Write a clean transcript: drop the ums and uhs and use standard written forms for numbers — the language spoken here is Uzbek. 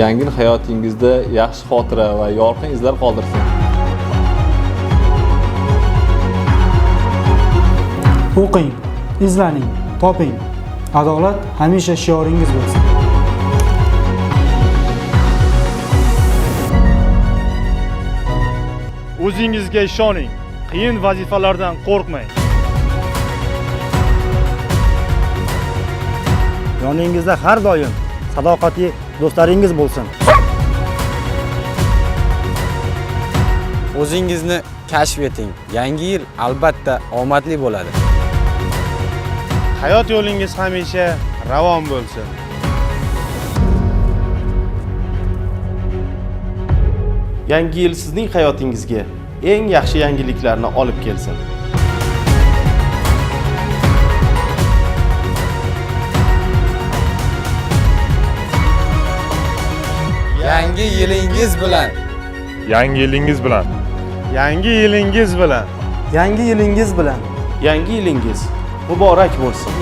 Yangi yil hayotingizda yaxshi xotira va yorqin izlar qoldirsin. O'qing, izlaning, toping. Adolat hamisha shioringiz bo'lsin. O'zingizga ishoning, qiyin vazifalardan qo'rqmang. Yoningizda har doim sadoqatli do'stlaringiz bo'lsin. O'zingizni kashf eting. Yangi yil albatta omadli bo'ladi. Hayot yo'lingiz hamisha ravon bo'lsin. Yangi yil sizning hayotingizga eng yaxshi yangiliklarni olib kelsin. Yangi yilingiz bilan. Yangi yilingiz bilan. Yangi yilingiz bilan. Yangi yilingiz bilan. Yangi yilingiz muborak bo'lsin.